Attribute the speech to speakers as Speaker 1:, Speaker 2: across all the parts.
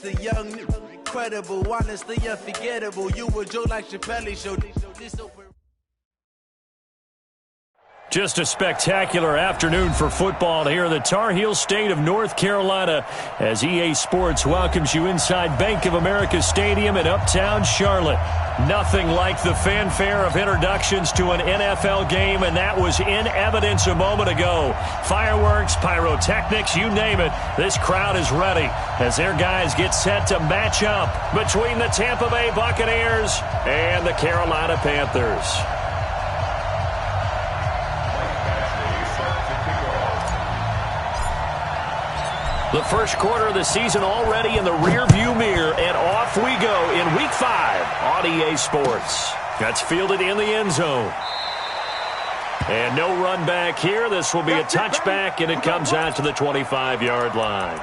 Speaker 1: the young, incredible, honestly unforgettable. You were Joe like Chappelle show. This open.
Speaker 2: Just a spectacular afternoon for football here in the Tar Heel state of North Carolina as EA Sports welcomes you inside Bank of America Stadium in uptown Charlotte. Nothing like the fanfare of introductions to an NFL game, and that was in evidence a moment ago. Fireworks, pyrotechnics, you name it. This crowd is ready as their guys get set to match up between the Tampa Bay Buccaneers and the Carolina Panthers. The first quarter of the season already in the rearview mirror, and off we go in Week 5 on EA Sports. That's fielded in the end zone. And no run back here. This will be a touchback, and it comes out to the 25-yard line.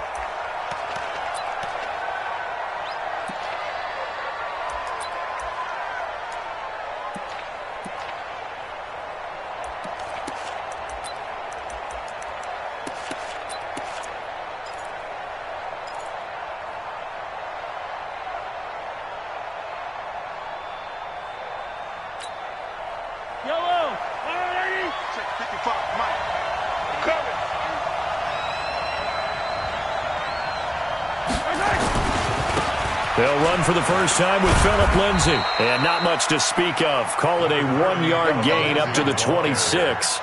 Speaker 2: They'll run for the first time with Phillip Lindsay. And not much to speak of. Call it a 1-yard gain up to the 26.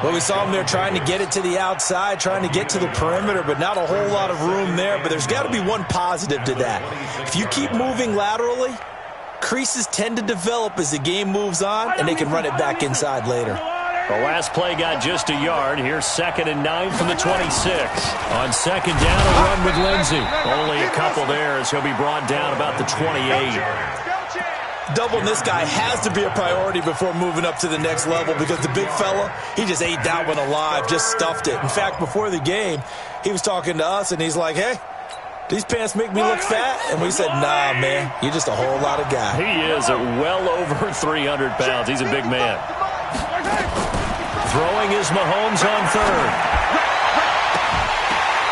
Speaker 3: Well, we saw him there trying to get it to the outside, trying to get to the perimeter, but not a whole lot of room there. But there's got to be one positive to that. If you keep moving laterally, creases tend to develop as the game moves on, and they can run it back inside later.
Speaker 2: The last play got just a yard. Here's 2nd and 9 from the 26. On second down, a run with Lindsay. Only a couple there as he'll be brought down about the 28.
Speaker 3: Doubling this guy has to be a priority before moving up to the next level because the big fella, he just ate that one alive, just stuffed it. In fact, before the game, he was talking to us, and he's like, hey, these pants make me look fat? And we said, nah, man, you're just a whole lot of guy.
Speaker 2: He is at well over 300 pounds. He's a big man. Throwing is Mahomes on third.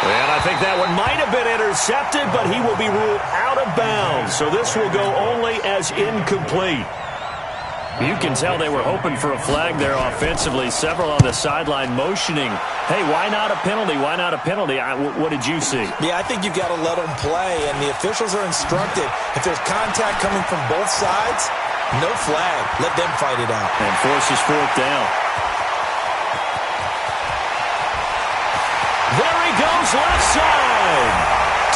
Speaker 2: And I think that one might have been intercepted, but he will be ruled out of bounds. So this will go only as incomplete. You can tell they were hoping for a flag there offensively. Several on the sideline motioning, hey, why not a penalty? Why not a penalty? What did you see?
Speaker 3: Yeah, I think you've got to let them play, and the officials are instructed. If there's contact coming from both sides, no flag. Let them fight it out.
Speaker 2: And forces 4th down. There he goes, left side.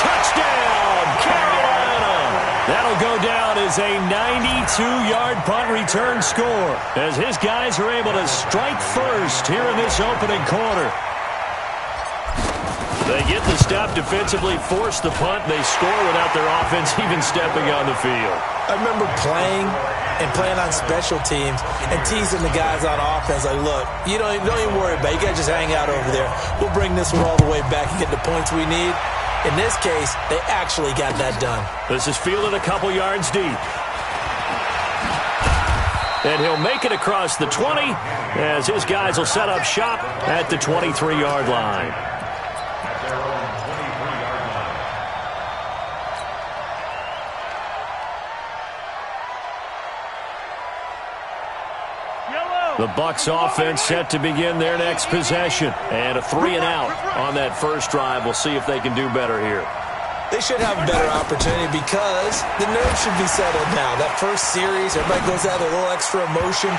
Speaker 2: Touchdown, Carolina. That'll go down as a 92-yard punt return score as his guys are able to strike first here in this opening quarter. They get the stop defensively, force the punt, they score without their offense even stepping on the field.
Speaker 3: I remember playing on special teams and teasing the guys on offense like, look, you don't even worry about it. You got to just hang out over there. We'll bring this one all the way back and get the points we need. In this case, they actually got that done.
Speaker 2: This is fielded a couple yards deep. And he'll make it across the 20 as his guys will set up shop at the 23-yard line. The Bucs offense set to begin their next possession. And a 3-and-out on that first drive. We'll see if they can do better here.
Speaker 3: They should have a better opportunity because the nerves should be settled now. That first series, everybody goes out with a little extra emotion.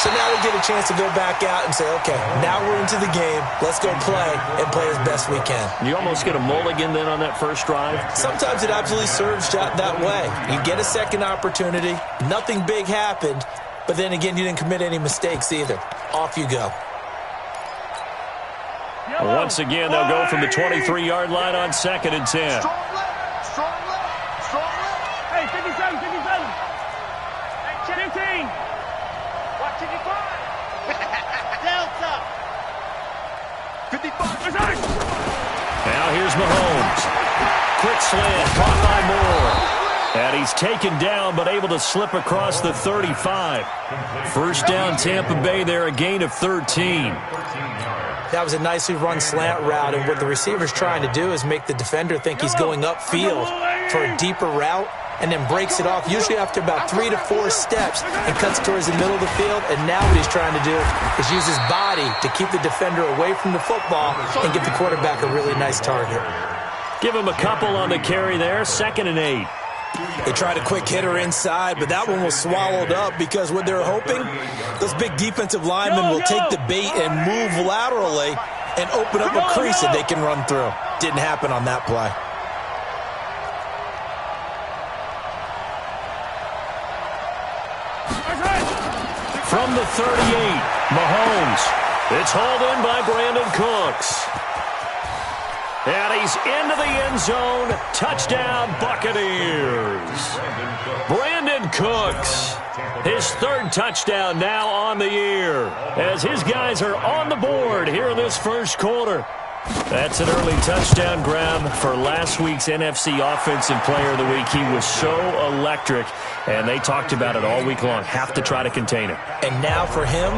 Speaker 3: So now they get a chance to go back out and say, okay, now we're into the game. Let's go play and play as best we can.
Speaker 2: You almost get a mulligan then on that first drive?
Speaker 3: Sometimes it absolutely serves that way. You get a second opportunity. Nothing big happened. But then again, you didn't commit any mistakes either. Off you go.
Speaker 2: Once again, they'll go from the 23-yard line on 2nd and 10.
Speaker 4: Strong left, strong left, strong left. Hey, 57, 57. 15. Watch 55. Delta. 55.
Speaker 2: Now here's Mahomes. Quick slant, caught by Moore. And he's taken down, but able to slip across the 35. First down, Tampa Bay there, a gain of 13.
Speaker 3: That was a nicely run slant route, and what the receiver's trying to do is make the defender think he's going upfield for a deeper route, and then breaks it off, usually after about 3 to 4 steps, and cuts towards the middle of the field. And now what he's trying to do is use his body to keep the defender away from the football and give the quarterback a really nice target.
Speaker 2: Give him a couple on the carry there, 2nd and 8.
Speaker 3: They tried a quick hitter inside, but that one was swallowed up because what they're hoping, those big defensive linemen will take the bait and move laterally and open up a crease that they can run through. Didn't happen on that play.
Speaker 2: From the 38, Mahomes. It's hauled in by Brandon Cooks. And he's into the end zone. Touchdown, Buccaneers. Brandon Cooks, his 3rd touchdown now on the year, as his guys are on the board here in this first quarter. That's an early touchdown grab for last week's NFC Offensive Player of the Week. He was so electric, and they talked about it all week long. Have to try to contain him.
Speaker 3: And now for him,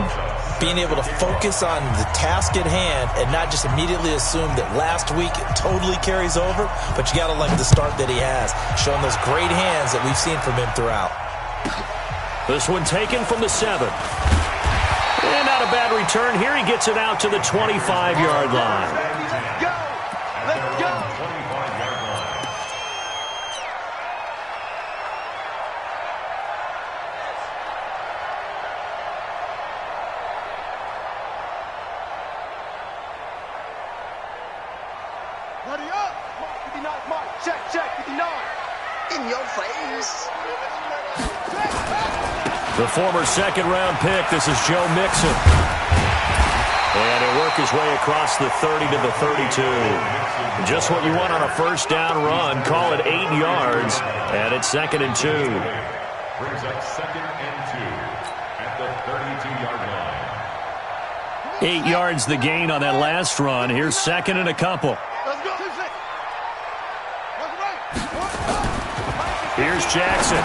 Speaker 3: being able to focus on the task at hand and not just immediately assume that last week it totally carries over, but you got to like the start that he has, showing those great hands that we've seen from him throughout.
Speaker 2: This one taken from the 7. And not a bad return. Here he gets it out to the 25-yard line.
Speaker 4: Let's go! Let's go! Ready up! Mark 59, Mark. Check, 59. In your face.
Speaker 2: The former 2nd-round pick, this is Joe Mixon. And he'll work his way across the 30 to the 32. Just what you want on a first down run. Call it 8 yards, and it's 2nd and 2.
Speaker 5: Brings up 2nd and 2 at the 32-yard line.
Speaker 2: 8 yards the gain on that last run. Here's 2nd and a couple.
Speaker 4: Let's go.
Speaker 2: Here's Jackson.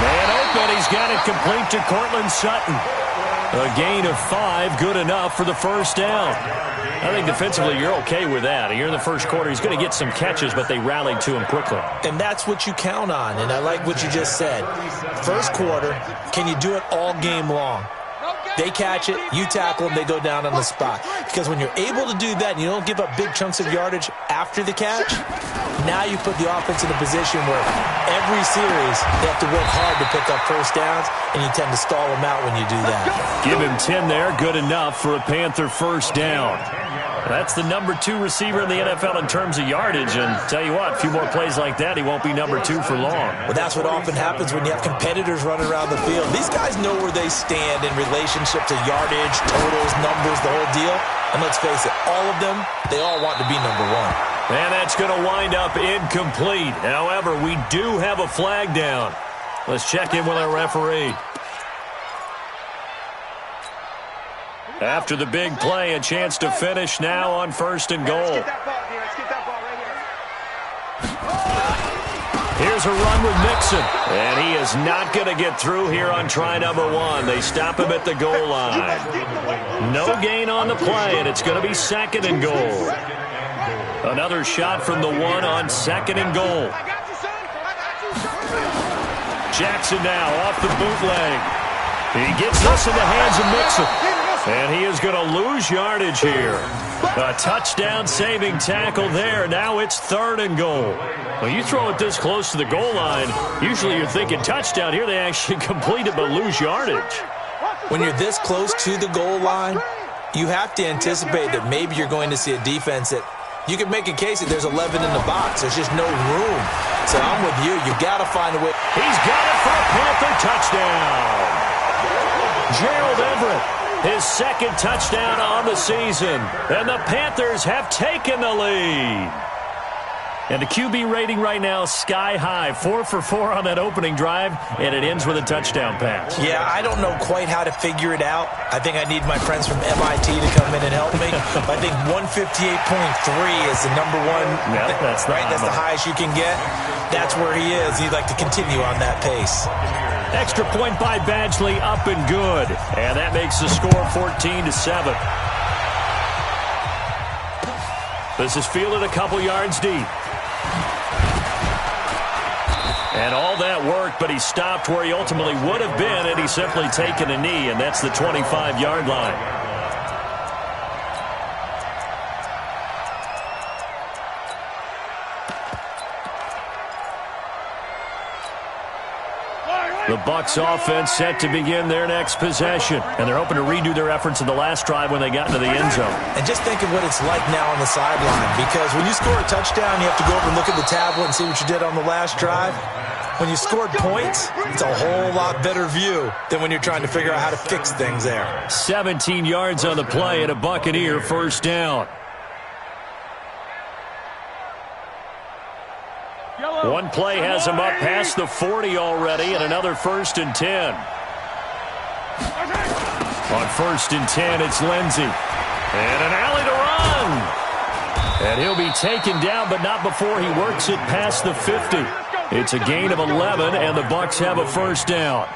Speaker 2: Man open, he's got it complete to Cortland Sutton. A gain of 5, good enough for the first down. I think defensively you're okay with that. Here in the first quarter, he's going to get some catches, but they rallied to him quickly.
Speaker 3: And that's what you count on, and I like what you just said. First quarter, can you do it all game long? They catch it, you tackle them, they go down on the spot. Because when you're able to do that and you don't give up big chunks of yardage after the catch, now you put the offense in a position where every series they have to work hard to pick up first downs, and you tend to stall them out when you do that.
Speaker 2: Give him 10 there, good enough for a Panther first down. That's the number 2 receiver in the NFL in terms of yardage, and tell you what, a few more plays like that, he won't be number 2 for long.
Speaker 3: Well, that's what often happens when you have competitors running around the field. These guys know where they stand in relationship to yardage, totals, numbers, the whole deal. And let's face it, all of them, they all want to be number 1.
Speaker 2: And that's going to wind up incomplete. However, we do have a flag down. Let's check in with our referee. After the big play, a chance to finish now on 1st and goal.
Speaker 4: Let's get that ball right here.
Speaker 2: Here's a run with Mixon. And he is not going to get through here on try number 1. They stop him at the goal line. No gain on the play, and it's going to be 2nd and goal. Another shot from the 1 on 2nd and goal. Jackson now off the bootleg. He gets this in the hands of Mixon. And he is going to lose yardage here. A touchdown-saving tackle there. Now it's 3rd and goal. When you throw it this close to the goal line, usually you're thinking touchdown. Here they actually complete it but lose yardage.
Speaker 3: When you're this close to the goal line, you have to anticipate that maybe you're going to see a defense that you can make a case that there's 11 in the box. There's just no room. So I'm with you. You've got to find a way.
Speaker 2: He's got it for a Panther touchdown. Gerald Everett, his 2nd touchdown on the season. And the Panthers have taken the lead. And the QB rating right now, sky high. 4 for 4 on that opening drive, and it ends with a touchdown pass.
Speaker 3: Yeah, I don't know quite how to figure it out. I think I need my friends from MIT to come in and help me. I think 158.3 is the number 1.
Speaker 2: Yep, that's
Speaker 3: right. That's the highest you can get. That's where he is. He'd like to continue on that pace.
Speaker 2: Extra point by Badgley, up and good. And that makes the score 14-7. This is fielded a couple yards deep. And all that work, but he stopped where he ultimately would have been had he simply taken a knee, and that's the 25-yard line. The Bucs offense set to begin their next possession, and they're hoping to redo their efforts in the last drive when they got into the end zone.
Speaker 3: And just think of what it's like now on the sideline, because when you score a touchdown, you have to go over and look at the tablet and see what you did on the last drive. When you scored points, it's a whole lot better view than when you're trying to figure out how to fix things there.
Speaker 2: 17 yards on the play and a Buccaneer first down. One play has him up past the 40 already, and another 1st and 10. On 1st and 10, it's Lindsey. And an alley to run. And he'll be taken down, but not before he works it past the 50. It's a gain of 11, and the Bucs have a first down.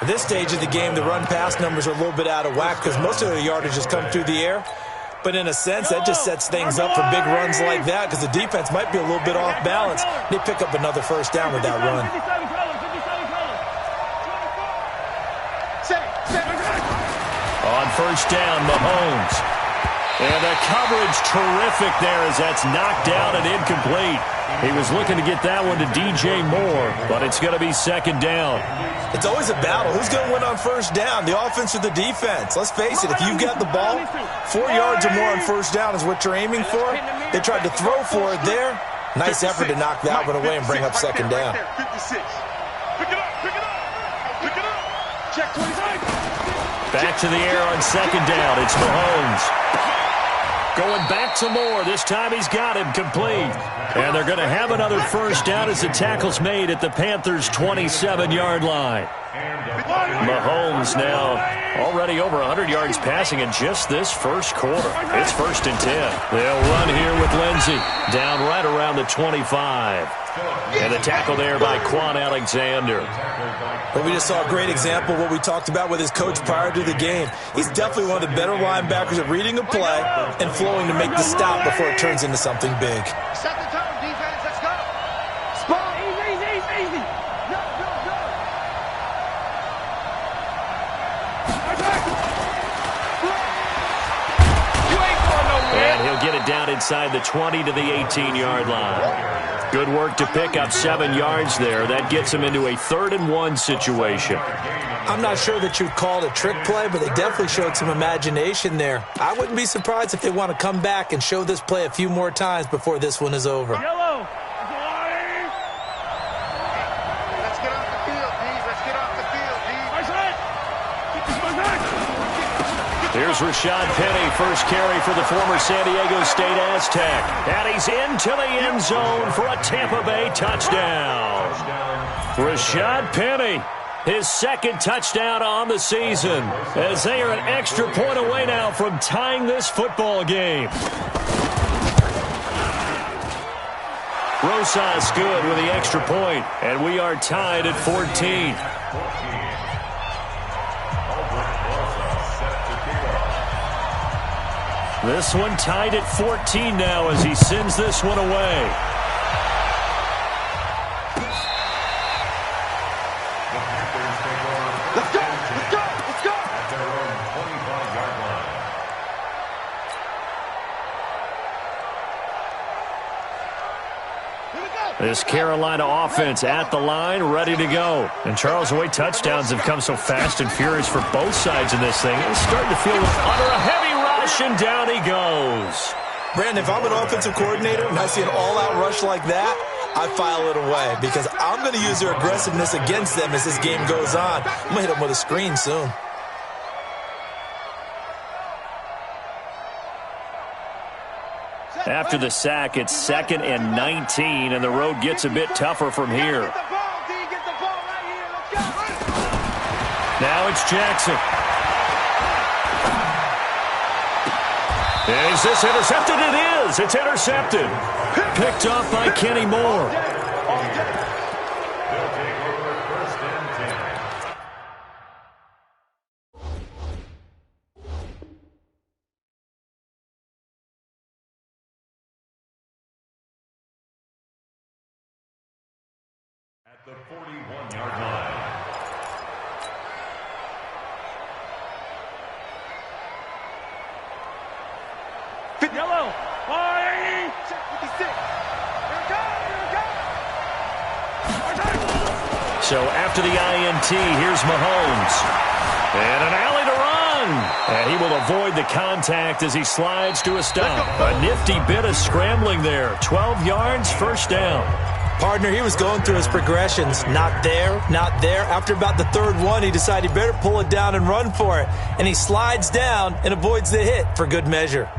Speaker 3: At this stage of the game, the run-pass numbers are a little bit out of whack because most of the yardage has come through the air. But in a sense, that just sets things up for big runs like that because the defense might be a little bit off balance. They pick up another first down with that run.
Speaker 2: On first down, Mahomes. And the coverage terrific there as that's knocked down and incomplete. He was looking to get that one to DJ Moore, but it's going to be second down.
Speaker 3: It's always a battle. Who's going to win on first down, the offense or the defense? Let's face it, if you've got the ball, 4 yards or more on first down is what you're aiming for. They tried to throw for it there. Nice effort to knock that one away and bring up second down.
Speaker 2: Back to the air on second down. It's Mahomes. Going back to Moore. This time he's got him complete. And they're going to have another first down as the tackle's made at the Panthers' 27-yard line. Mahomes now already over 100 yards passing in just this first quarter. It's 1st and 10. They'll run here with Lindsey. Down right around the 25. And the tackle there by Quan Alexander.
Speaker 3: Well, we just saw a great example of what we talked about with his coach prior to the game. He's definitely one of the better linebackers at reading a play and flowing to make the stop before it turns into something big.
Speaker 4: Set the tone, defense. Let's go. Spot. Easy. Go. You ain't going nowhere.
Speaker 2: And he'll get it down inside the 20 to the 18-yard line. Good work to pick up 7 yards there. That gets him into a 3rd and 1 situation.
Speaker 3: I'm not sure that you'd call it a trick play, but they definitely showed some imagination there. I wouldn't be surprised if they want to come back and show this play a few more times before this one is over.
Speaker 4: Yellow. Let's get off the field, D. Let's get off the field, D.
Speaker 2: Here's Rashad Penny, first carry for the former San Diego State Aztec. And he's into the end zone for a Tampa Bay touchdown. Rashad Penny, his 2nd touchdown on the season, as they are an extra point away now from tying this football game. Rosas good with the extra point, and we are tied at 14. This one tied at 14 now as he sends this one away.
Speaker 4: Let's go.
Speaker 5: At their own 25-yard line.
Speaker 2: This Carolina offense at the line, ready to go. And Charles, the way touchdowns have come so fast and furious for both sides in this thing, it's starting to feel like under a heavy rush, and down he goes.
Speaker 3: Brandon, if I'm an offensive coordinator and I see an all-out rush like that, I file it away because I'm going to use their aggressiveness against them as this game goes on. I'm going to hit them with a screen soon.
Speaker 2: After the sack, it's 2nd and 19, and the road gets a bit tougher from here. Now it's Jackson. Is this intercepted? It is. It's intercepted. Picked off by Kenny Moore.
Speaker 5: The 41-yard line.
Speaker 4: Yellow. 56. Here we go.
Speaker 2: So after the INT, here's Mahomes. And an alley to run. And he will avoid the contact as he slides to a stop. A nifty bit of scrambling there. 12 yards, first down.
Speaker 3: Partner, he was going through his progressions. Not there, not there. After about the third one, he decided he better pull it down and run for it. And he slides down and avoids the hit for good measure.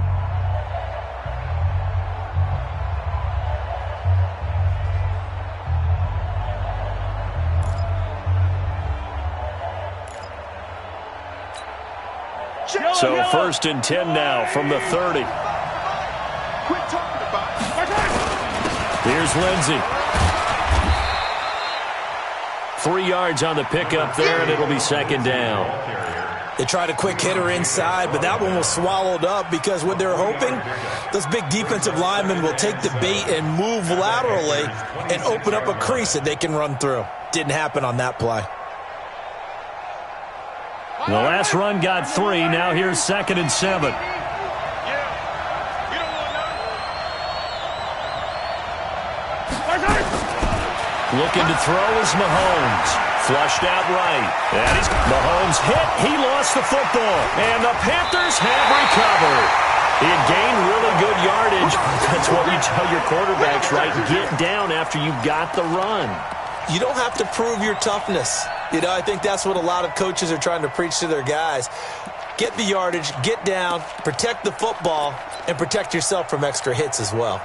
Speaker 2: So first and 10 now from the 30.
Speaker 4: Quit talking about it.
Speaker 2: Here's Lindsey. 3 yards on the pickup there, and it'll be second down.
Speaker 3: They tried a quick hitter inside, but that one was swallowed up because what they're hoping, those big defensive linemen will take the bait and move laterally and open up a crease that they can run through. Didn't happen on that play.
Speaker 2: The last run got 3. Now here's second and 7. Looking to throw is Mahomes. Flushed out right. And Mahomes hit. He lost the football. And the Panthers have recovered. He had gained really good yardage. That's what you tell your quarterbacks, right? Get down after you got the run.
Speaker 3: You don't have to prove your toughness. You know, I think that's what a lot of coaches are trying to preach to their guys. Get the yardage, get down, protect the football, and protect yourself from extra hits as well.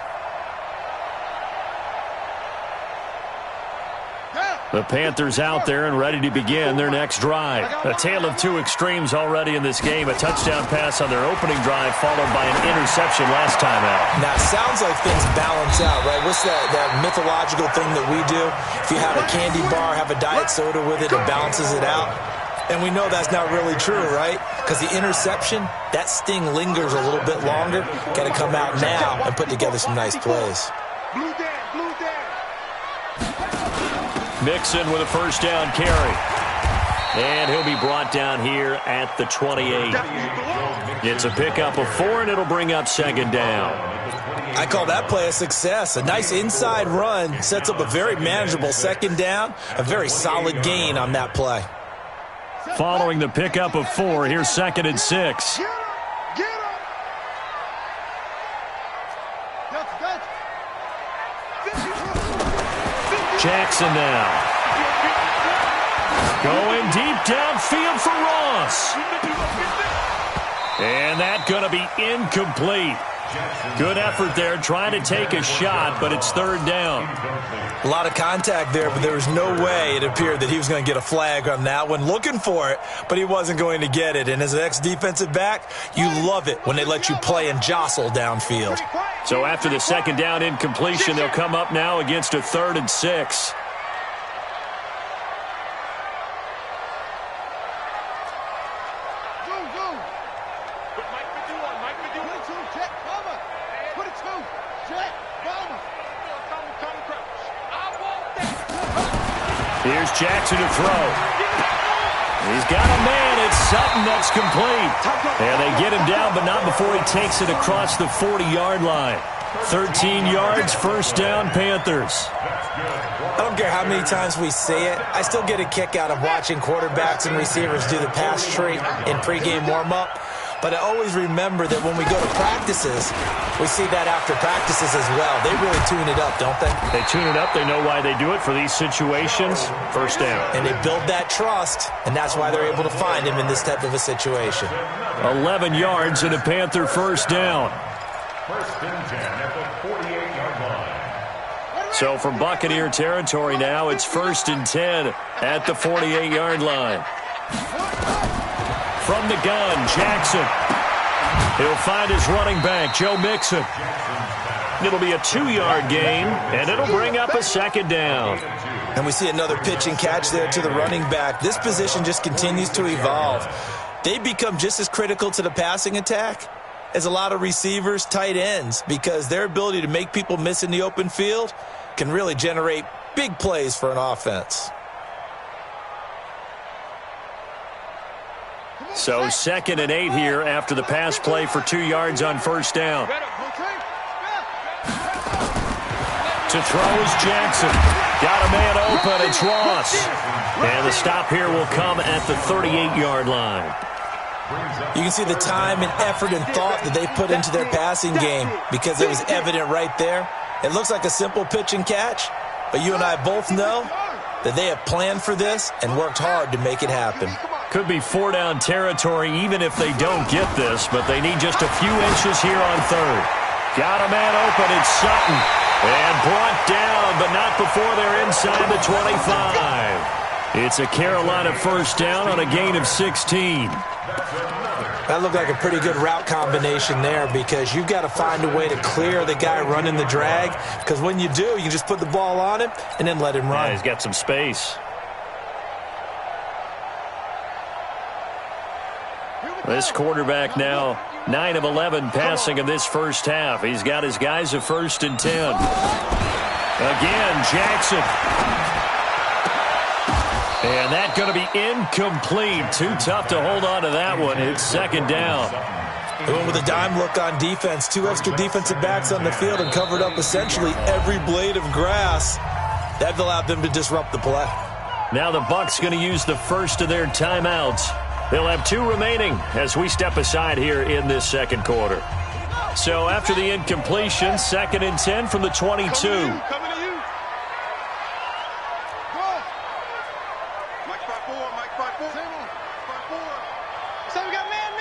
Speaker 2: The Panthers out there and ready to begin their next drive. A tale of two extremes already in this game. A touchdown pass on their opening drive followed by an interception last time out.
Speaker 3: Now, it sounds like things balance out, right? What's that mythological thing that we do? If you have a candy bar, have a diet soda with it, it balances it out. And we know that's not really true, right? Because the interception, that sting lingers a little bit longer. Got to come out now and put together some nice plays.
Speaker 4: Blue down.
Speaker 2: Mixon with a first down carry. And he'll be brought down here at the 28. It's a pickup of 4, and it'll bring up second down.
Speaker 3: I call that play a success. A nice inside run sets up a very manageable second down. A very solid gain on that play.
Speaker 2: Following the pickup of 4, here's second and 6. Jackson now. Going deep downfield for Ross. And that's going to be incomplete. Good effort there, trying to take a shot, but it's third down.
Speaker 3: A lot of contact there, but there was no way it appeared that he was going to get a flag on that one. Looking for it, but he wasn't going to get it. And as an ex-defensive back, you love it when they let you play and jostle downfield.
Speaker 2: So after the second down incompletion, they'll come up now against a 3rd and 6. Here's Jackson to throw. He's got a man. It's Sutton that's complete. And they get him down, but not before he takes it across the 40-yard line. 13 yards, first down, Panthers.
Speaker 3: I don't care how many times we say it. I still get a kick out of watching quarterbacks and receivers do the pass tree in pregame warm-up. But I always remember that when we go to practices, we see that after practices as well. They really tune it up, don't they?
Speaker 2: They tune it up. They know why they do it for these situations. First down.
Speaker 3: And they build that trust, and that's why they're able to find him in this type of a situation.
Speaker 2: 11 yards and a Panther first down.
Speaker 5: First and 10 at the 48-yard line.
Speaker 2: So from Buccaneer territory now, it's first and 10 at the 48-yard line. From the gun, Jackson. He'll find his running back, Joe Mixon. It'll be a 2-yard gain, and it'll bring up a second down.
Speaker 3: And we see another pitch and catch there to the running back. This position just continues to evolve. They become just as critical to the passing attack as a lot of receivers, tight ends, because their ability to make people miss in the open field can really generate Big plays for an offense.
Speaker 2: So 2nd and 8 here after the pass play for 2 yards on first down. To throw is Jackson. Got a man open. It's Ross. And the stop here will come at the 38-yard line.
Speaker 3: You can see the time and effort and thought that they put into their passing game because it was evident right there. It looks like a simple pitch and catch, but you and I both know that they have planned for this and worked hard to make it happen.
Speaker 2: Could be 4-down territory even if they don't get this, but they need just a few inches here on 3rd. Got a man open. It's Sutton. And brought down, but not before they're inside the 25. It's a Carolina first down on a gain of 16.
Speaker 3: That looked like a pretty good route combination there because you've got to find a way to clear the guy running the drag, because when you do, you just put the ball on him and then let him run.
Speaker 2: Yeah, he's got some space. This quarterback now 9 of 11 passing in this first half. He's got his guys at 1st and 10. Again, Jackson. And that's going to be incomplete. Too tough to hold on to that one. It's 2nd down.
Speaker 3: Going with a dime look on defense. 2 extra defensive backs on the field and covered up essentially every blade of grass. That allowed them to disrupt the play.
Speaker 2: Now the Bucs going to use the first of their timeouts. They'll have 2 remaining as we step aside here in this second quarter. So after the incompletion, 2nd and 10 from the 22.
Speaker 4: Coming to you. Mike 5-4. Mike 5-4. 5-4. So we got man.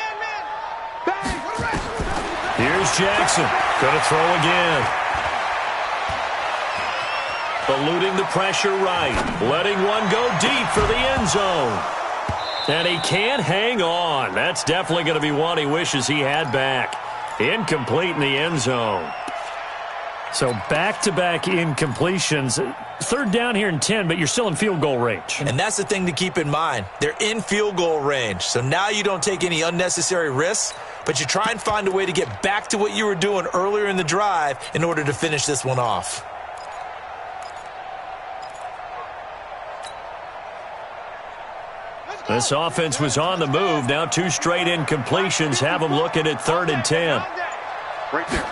Speaker 4: Bang.
Speaker 2: Here's Jackson. Going to throw again. Eluding the pressure right. Letting one go deep for the end zone. And he can't hang on. That's definitely going to be one he wishes he had back. Incomplete in the end zone. So back-to-back incompletions. 3rd down here and 10, but you're still in field goal range.
Speaker 3: And that's the thing to keep in mind. They're in field goal range. So now you don't take any unnecessary risks, but you try and find a way to get back to what you were doing earlier in the drive in order to finish this one off.
Speaker 2: This offense was on the move. Now 2 straight incompletions have them looking at 3rd and 10.
Speaker 4: Right there.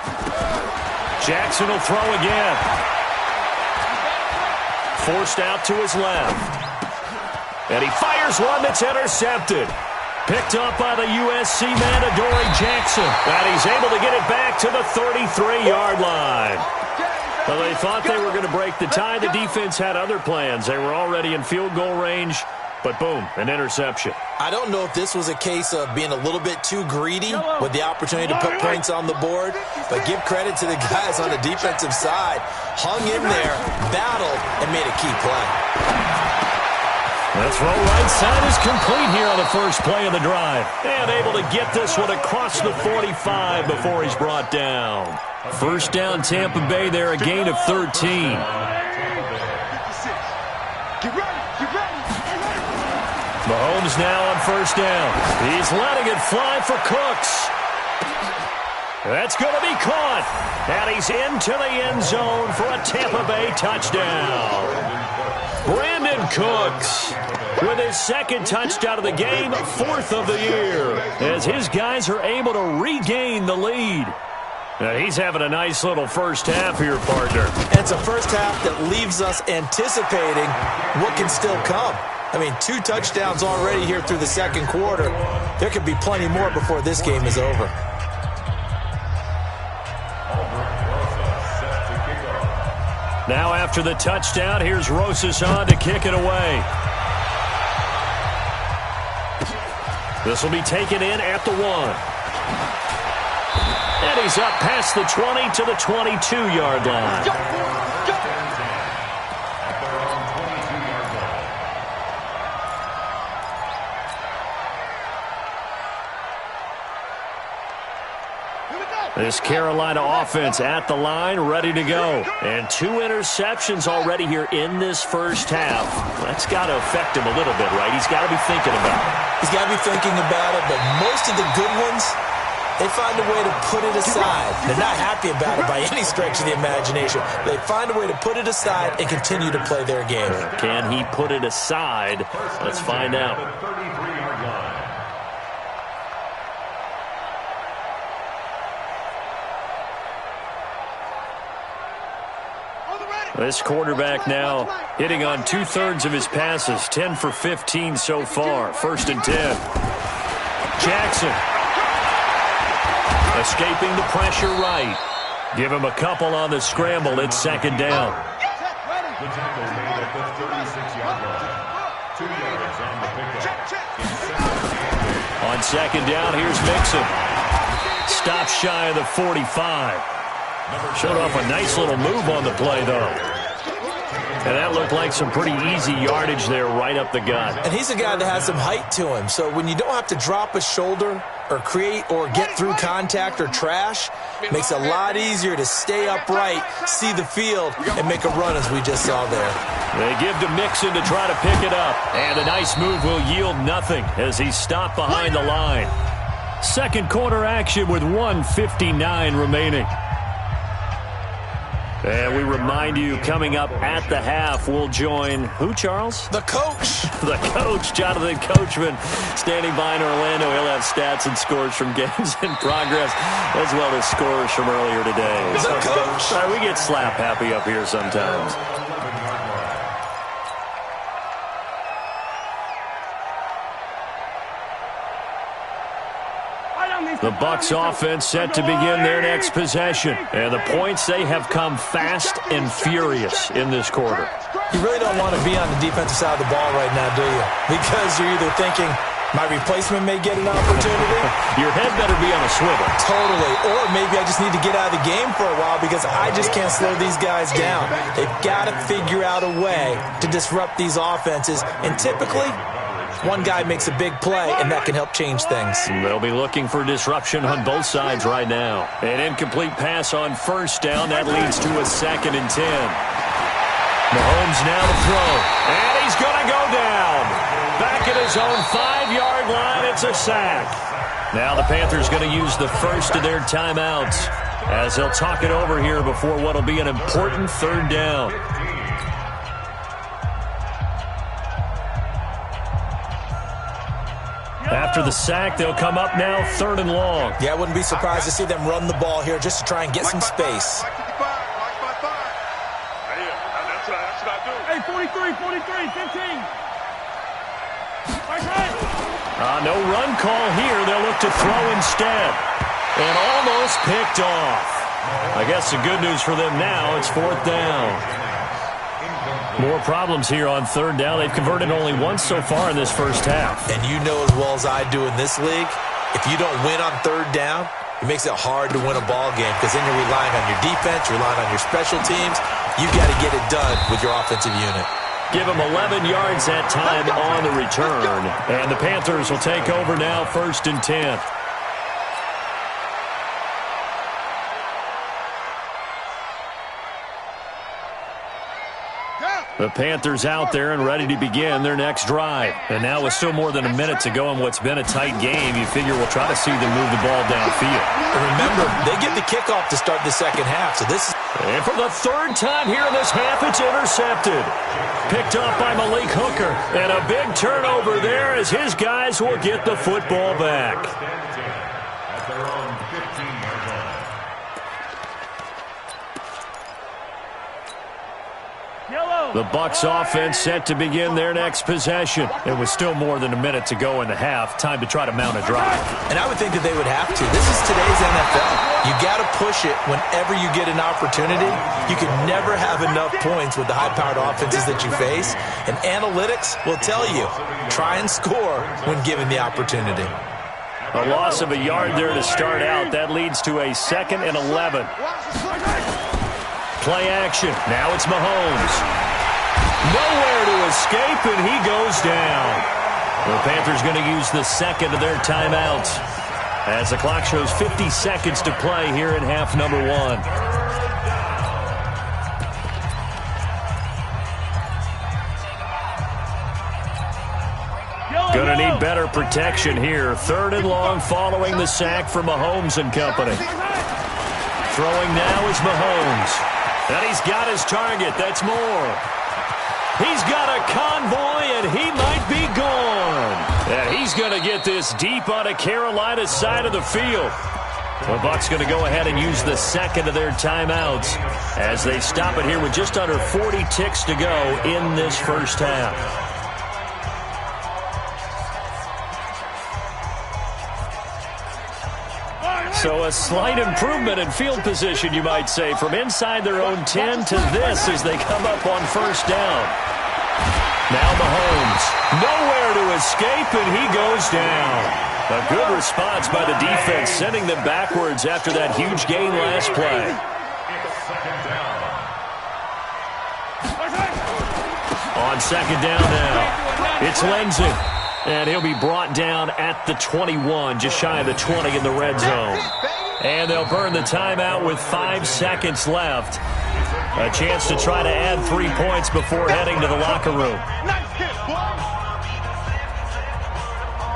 Speaker 2: Jackson will throw again. Forced out to his left. And he fires one that's intercepted. Picked up by the USC man, Adoree Jackson. And he's able to get it back to the 33-yard line. Well, they thought they were going to break the tie. The defense had other plans. They were already in field goal range. But boom, an interception.
Speaker 3: I don't know if this was a case of being a little bit too greedy with the opportunity to put points on the board, but give credit to the guys on the defensive side. Hung in there, battled, and made a key play.
Speaker 2: The throw right side is complete here on the first play of the drive. And able to get this one across the 45 before he's brought down. First down, Tampa Bay there, a gain of 13.
Speaker 4: 56. Get ready.
Speaker 2: Mahomes now on first down. He's letting it fly for Cooks. That's going to be caught. And he's into the end zone for a Tampa Bay touchdown. Brandon Cooks with his 2nd touchdown of the game, 4th of the year, as his guys are able to regain the lead. Now he's having a nice little first half here, partner.
Speaker 3: And it's a first half that leaves us anticipating what can still come. I mean, 2 touchdowns already here through the second quarter. There could be plenty more before this game is over.
Speaker 2: Now after the touchdown, here's Rosas on to kick it away. This will be taken in at the 1. And he's up past the 20 to the 22-yard line. This Carolina offense at the line, ready to go. And 2 interceptions already here in this first half. That's got to affect him a little bit, right? He's got to be thinking about it.
Speaker 3: He's got to be thinking about it, but most of the good ones they find a way to put it aside. They're not happy about it by any stretch of the imagination. They find a way to put it aside and continue to play their game.
Speaker 2: Can he put it aside? Let's find out. This quarterback now hitting on 2/3 of his passes, 10 for 15 so far. 1st and 10. Jackson escaping the pressure right. Give him a couple on the scramble. It's 2nd down.
Speaker 5: The tackle made at the 36-yard line. 2 yards on the pickup.
Speaker 2: On 2nd down, here's Mixon. Stop shy of the 45. Showed off a nice little move on the play, though. And that looked like some pretty easy yardage there right up the gut.
Speaker 3: And he's a guy that has some height to him. So when you don't have to drop a shoulder or create or get through contact or trash, it makes it a lot easier to stay upright, see the field, and make a run as we just saw there.
Speaker 2: They give to Mixon to try to pick it up. And a nice move will yield nothing as he's stopped behind the line. Second quarter action with 1:59 remaining. And we remind you, coming up at the half, we'll join who, Charles?
Speaker 3: The coach.
Speaker 2: The coach, Jonathan Coachman, standing by in Orlando. He'll have stats and scores from games in progress, as well as scores from earlier today.
Speaker 3: The coach.
Speaker 2: We get slap happy up here sometimes. The Bucs offense set to begin their next possession. And the points, they have come fast and furious in this quarter.
Speaker 3: You really don't want to be on the defensive side of the ball right now, do you? Because you're either thinking, my replacement may get an opportunity.
Speaker 2: Your head better be on a swivel.
Speaker 3: Totally. Or maybe I just need to get out of the game for a while because I just can't slow these guys down. They've got to figure out a way to disrupt these offenses. And typically, one guy makes a big play, and that can help change things.
Speaker 2: They'll be looking for disruption on both sides right now. An incomplete pass on 1st down. That leads to a 2nd and 10. Mahomes now to throw. And he's going to go down. Back at his own 5-yard line. It's a sack. Now the Panthers going to use the first of their timeouts as they'll talk it over here before what will be an important 3rd down. After the sack, they'll come up now 3rd and long.
Speaker 3: Yeah, I wouldn't be surprised to see them run the ball here just to try and get some space.
Speaker 6: Hey, 43, 15.
Speaker 2: No run call here. They'll look to throw instead. And almost picked off. I guess the good news for them now, it's 4th down. More problems here on 3rd down. They've converted only once so far in this first half.
Speaker 3: And you know as well as I do in this league, if you don't win on 3rd down, it makes it hard to win a ball game because then you're relying on your defense, you're relying on your special teams. You've got to get it done with your offensive unit.
Speaker 2: Give them 11 yards that time on the return. And the Panthers will take over now 1st and 10. The Panthers out there and ready to begin their next drive. And now with still more than a minute to go in what's been a tight game, you figure we'll try to see them move the ball downfield.
Speaker 3: And remember, they get the kickoff to start the second half. So this is...
Speaker 2: And for the 3rd time here in this half, it's intercepted. Picked up by Malik Hooker. And a big turnover there as his guys will get the football back.
Speaker 5: At their own 15-yard line.
Speaker 2: The Bucs offense set to begin their next possession. It was still more than a minute to go in the half. Time to try to mount a drive.
Speaker 3: And I would think that they would have to. This is today's NFL. You got to push it whenever you get an opportunity. You can never have enough points with the high-powered offenses that you face. And analytics will tell you, try and score when given the opportunity.
Speaker 2: A loss of a yard there to start out. That leads to a 2nd and 11. Play action. Now it's Mahomes. Nowhere to escape, and he goes down. The Panthers going to use the 2nd of their timeouts as the clock shows 50 seconds to play here in half number 1. Gonna need better protection here. 3rd and long following the sack from Mahomes and company. Throwing now is Mahomes. And he's got his target. That's Moore. He's got a convoy, and he might be gone. And he's going to get this deep on a Carolina side of the field. The Bucs going to go ahead and use the second of their timeouts as they stop it here with just under 40 ticks to go in this first half. So a slight improvement in field position, you might say, from inside their own 10 to this as they come up on first down. Now Mahomes, nowhere to escape, and he goes down. A good response by the defense, sending them backwards after that huge gain last play. On second down now, it's Lindsey. And he'll be brought down at the 21, just shy of the 20 in the red zone. And they'll burn the timeout with 5 seconds left. A chance to try to add 3 points before heading to the locker room.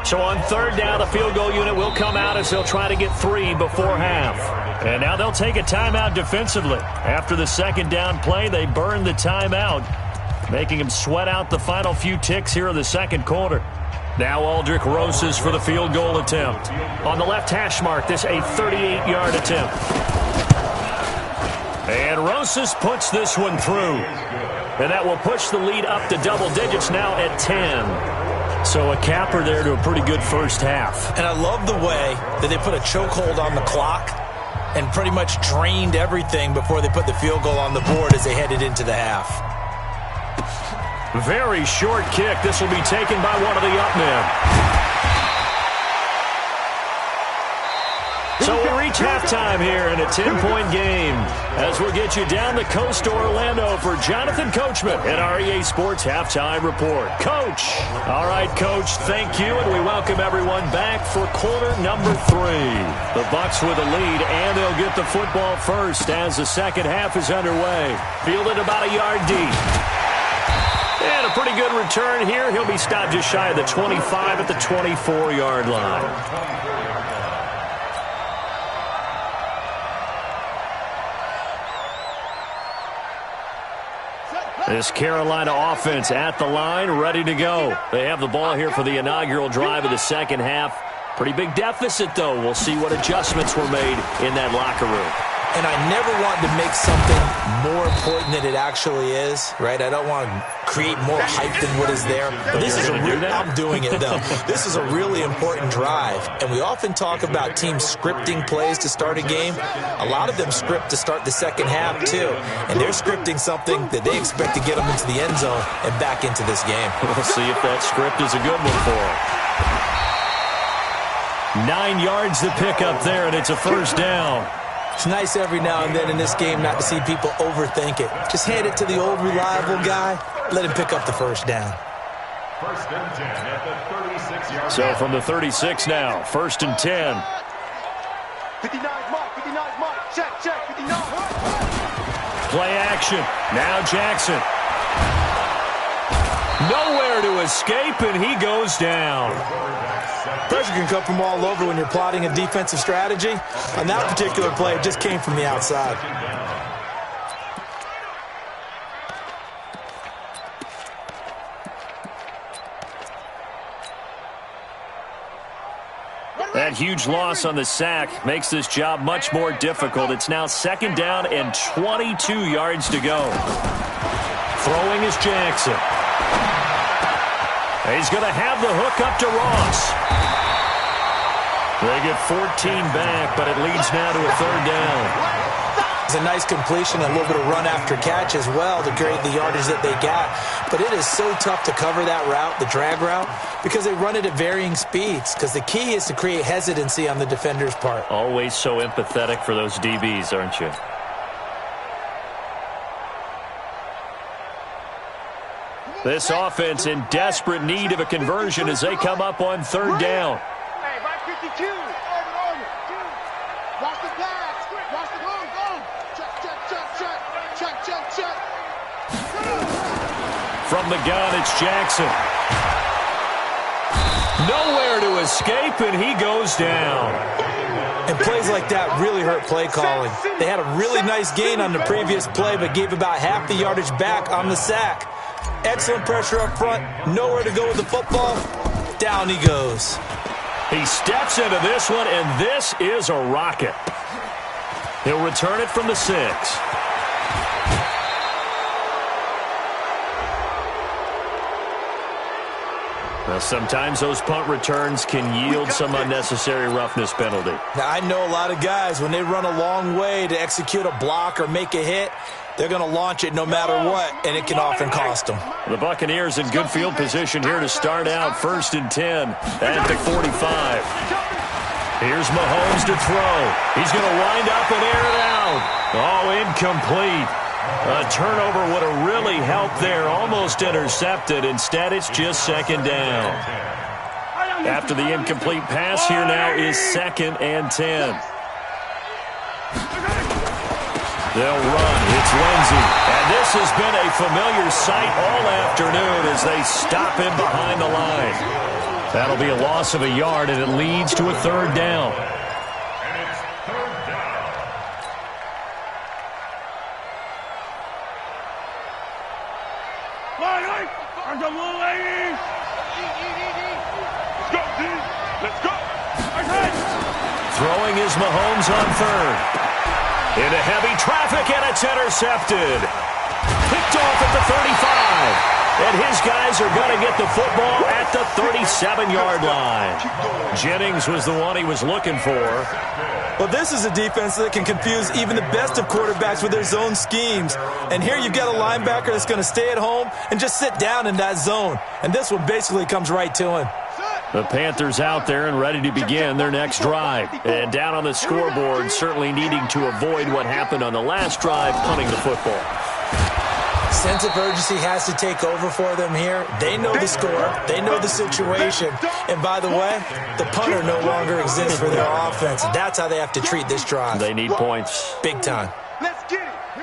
Speaker 2: So on third down, the field goal unit will come out as they'll try to get 3 before half. And now they'll take a timeout defensively. After the second down play, they burn the timeout, making them sweat out the final few ticks here in the second quarter. Now Aldrick Rosas for the field goal attempt. On the left hash mark, this a 38-yard attempt. And Rosas puts this one through. And that will push the lead up to double digits now at 10. So a capper there to a pretty good first half.
Speaker 3: And I love the way that they put a chokehold on the clock and pretty much drained everything before they put the field goal on the board as they headed into the half.
Speaker 2: Very short kick. This will be taken by one of the up men. So we reach halftime here in a 10-point game as we'll get you down the coast to Orlando for Jonathan Coachman at our EA Sports Halftime Report. Coach. All right, Coach, thank you, and we welcome everyone back for quarter number 3. The Bucs with a lead, and they'll get the football first as the second half is underway. Fielded about a yard deep. And a pretty good return here. He'll be stopped just shy of the 25 at the 24-yard line. This Carolina offense at the line, ready to go. They have the ball here for the inaugural drive of the second half. Pretty big deficit, though. We'll see what adjustments were made in that locker room.
Speaker 3: And I never want to make something more important than it actually is, right? I don't want to create more hype than what is there. But this is I'm doing it, though. This is a really important drive. And we often talk about teams scripting plays to start a game. A lot of them script to start the second half, too. And they're scripting something that they expect to get them into the end zone and back into this game.
Speaker 2: We'll see if that script is a good one for them. 9 yards to pick up there, and it's a first down.
Speaker 3: It's nice every now and then in this game not to see people overthink it. Just hand it to the old reliable guy. Let him pick up the first down.
Speaker 5: First and 10 at the 36-yard line.
Speaker 2: So from the 36 now, first and 10.
Speaker 4: 59 mark, check, 59.
Speaker 2: Play action. Now Jackson. Nowhere to escape, and he goes down.
Speaker 3: Pressure can come from all over when you're plotting a defensive strategy. On that particular play, it just came from the outside.
Speaker 2: That huge loss on the sack makes this job much more difficult. It's now second down and 22 yards to go. Throwing is Jackson. He's going to have the hook up to Ross. They get 14 back, but it leads now to a third down.
Speaker 3: It's a nice completion, a little bit of run after catch as well to create the yardage that they got. But it is so tough to cover that route, the drag route, because they run it at varying speeds. Because the key is to create hesitancy on the defender's part.
Speaker 2: Always so empathetic for those DBs, aren't you? This offense in desperate need of a conversion as they come up on third down.
Speaker 4: Hey, right 52. Over. Watch the pass. Watch the go. Check.
Speaker 2: From the gun, it's Jackson. Nowhere to escape, and he goes down.
Speaker 3: And plays like that really hurt play calling. They had a really nice gain on the previous play, but gave about half the yardage back on the sack. Excellent pressure up front. Nowhere to go with the football. Down he goes.
Speaker 2: He steps into this one, and this is a rocket. He'll return it from the 6. Well, sometimes those punt returns can yield some unnecessary roughness penalty.
Speaker 3: Now, I know a lot of guys, when they run a long way to execute a block or make a hit, they're going to launch it no matter what, and it can often cost them.
Speaker 2: The Buccaneers in good field position here to start out 1st and 10 at the 45. Here's Mahomes to throw. He's going to wind up and air it out. Oh, incomplete. A turnover would have really helped there. Almost intercepted. Instead, it's just 2nd down. After the incomplete pass, here now is 2nd and 10. They'll run. It's Lindsey. And this has been a familiar sight all afternoon as they stop him behind the line. That'll be a loss of a yard, and it leads to a 3rd down.
Speaker 5: And it's 3rd down.
Speaker 6: Let's go, D. Let's go.
Speaker 2: Throwing is Mahomes on 3rd. Into heavy traffic, and it's intercepted. Picked off at the 35. And his guys are going to get the football at the 37-yard line. Jennings was the one he was looking for.
Speaker 3: Well, this is a defense that can confuse even the best of quarterbacks with their zone schemes. And here you've got a linebacker that's going to stay at home and just sit down in that zone. And this one basically comes right to him.
Speaker 2: The Panthers out there and ready to begin their next drive. And down on the scoreboard, certainly needing to avoid what happened on the last drive, punting the football.
Speaker 3: Sense of urgency has to take over for them here. They know the score. They know the situation. And by the way, the punter no longer exists for their offense. That's how they have to treat this drive.
Speaker 2: They need points.
Speaker 3: Big time.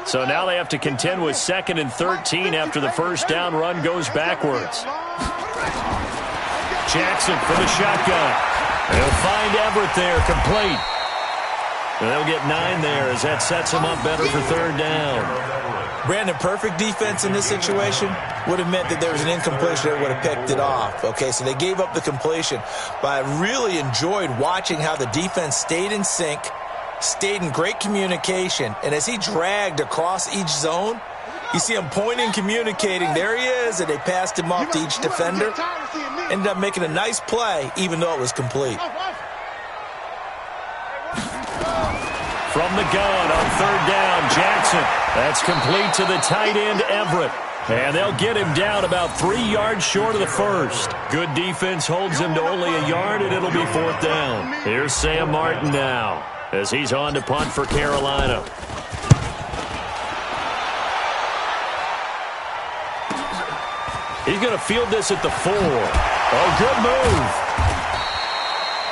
Speaker 2: So now they have to contend with 2nd and 13 after the first down run goes backwards. Jackson for the shotgun. They'll find Everett there, complete. And they'll get 9 there as that sets them up better for 3rd down.
Speaker 3: Brandon, perfect defense in this situation would have meant that there was an incompletion that would have picked it off. Okay, so they gave up the completion. But I really enjoyed watching how the defense stayed in sync, stayed in great communication. And as he dragged across each zone, you see him pointing, communicating. There he is, and they passed him off to each defender. Ended up making a nice play, even though it was complete.
Speaker 2: From the gun on 3rd down, Jackson. That's complete to the tight end, Everett. And they'll get him down about 3 yards short of the first. Good defense holds him to only a yard, and it'll be 4th down. Here's Sam Martin now as he's on to punt for Carolina. He's going to field this at the 4. Oh, good move.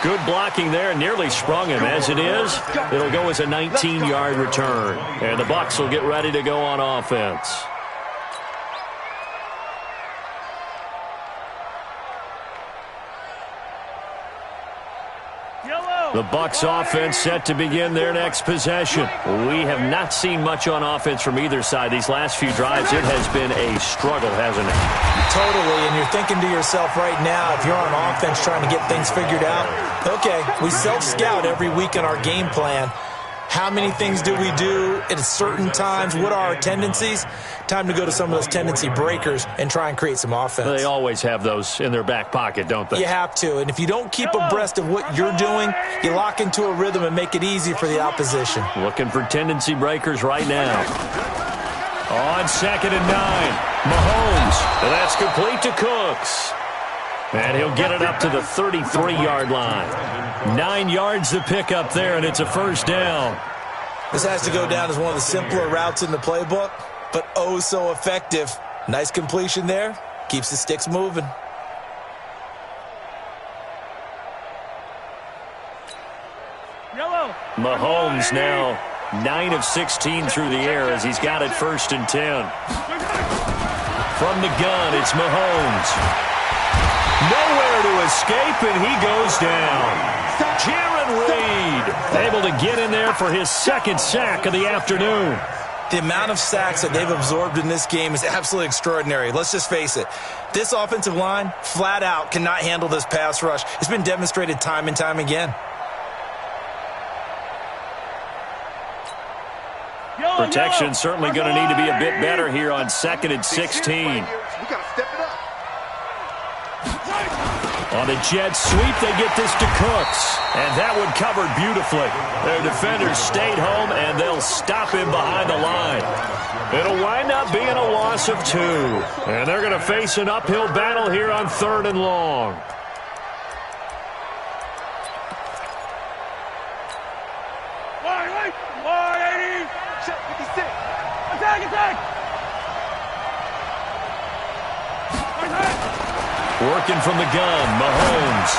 Speaker 2: Good blocking there, nearly sprung him. As it is, it'll go as a 19-yard return. And the Bucs will get ready to go on offense. The Bucs offense set to begin their next possession. We have not seen much on offense from either side. These last few drives, it has been a struggle, hasn't it?
Speaker 3: Totally, and you're thinking to yourself right now, if you're on offense trying to get things figured out, okay, we self-scout every week in our game plan. How many things do we do at certain times? What are our tendencies? Time to go to some of those tendency breakers and try and create some offense.
Speaker 2: They always have those in their back pocket, don't they?
Speaker 3: You have to, and if you don't keep abreast of what you're doing, you lock into a rhythm and make it easy for the opposition.
Speaker 2: Looking for tendency breakers right now. On 2nd and 9, Mahomes, and that's complete to Cooks. And he'll get it up to the 33-yard line. 9 yards to pick up there, and it's a 1st down.
Speaker 3: This has to go down as one of the simpler routes in the playbook, but oh so effective. Nice completion there. Keeps the sticks moving.
Speaker 2: Mahomes now 9 of 16 through the air as he's got it 1st and 10. From the gun, it's Mahomes. Nowhere to escape, and he goes down. Jaron Reed able to get in there for his second sack of the afternoon.
Speaker 3: The amount of sacks that they've absorbed in this game is absolutely extraordinary. Let's just face it. This offensive line, flat out, cannot handle this pass rush. It's been demonstrated time and time again.
Speaker 2: Protection certainly going to need to be a bit better here on 2nd and 16.
Speaker 4: We got to step it up.
Speaker 2: On a jet sweep, they get this to Cooks. And that one covered beautifully. Their defenders stayed home, and they'll stop him behind the line. It'll wind up being a loss of 2. And they're going to face an uphill battle here on 3rd and long.
Speaker 4: Check 56.
Speaker 6: Attack!
Speaker 2: Working from the gun, Mahomes.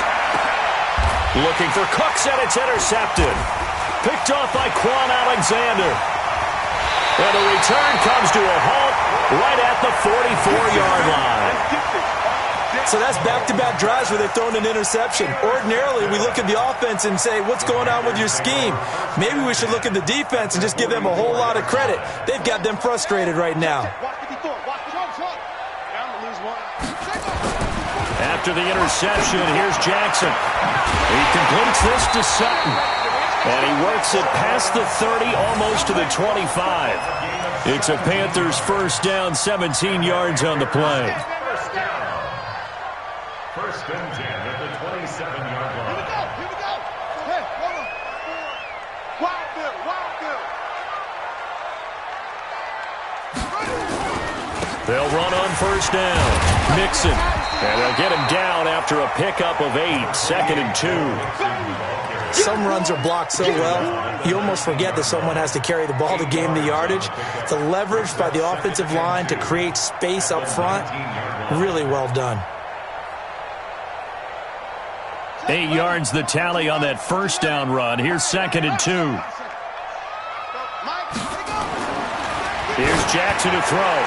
Speaker 2: Looking for Cooks, and it's intercepted. Picked off by Quan Alexander. And the return comes to a halt right at the 44-yard line.
Speaker 3: So that's back-to-back drives where they've thrown an interception. Ordinarily, we look at the offense and say, what's going on with your scheme? Maybe we should look at the defense and just give them a whole lot of credit. They've got them frustrated right now.
Speaker 2: After the interception, here's Jackson. He completes this to Sutton. And he works it past the 30, almost to the 25. It's a Panthers first down, 17 yards on the play.
Speaker 5: First and 10 at the 27-yard line.
Speaker 4: Here we go. Hey, hold on. Wild Bill.
Speaker 2: They'll run on first down. Mixon. And they'll get him down after a pickup of 8, 2nd and 2.
Speaker 3: Some runs are blocked so well, you almost forget that someone has to carry the ball to gain the yardage. The leverage by the offensive line to create space up front, really well done.
Speaker 2: 8 yards the tally on that first down run. Here's 2nd and 2. Here's Jackson to throw.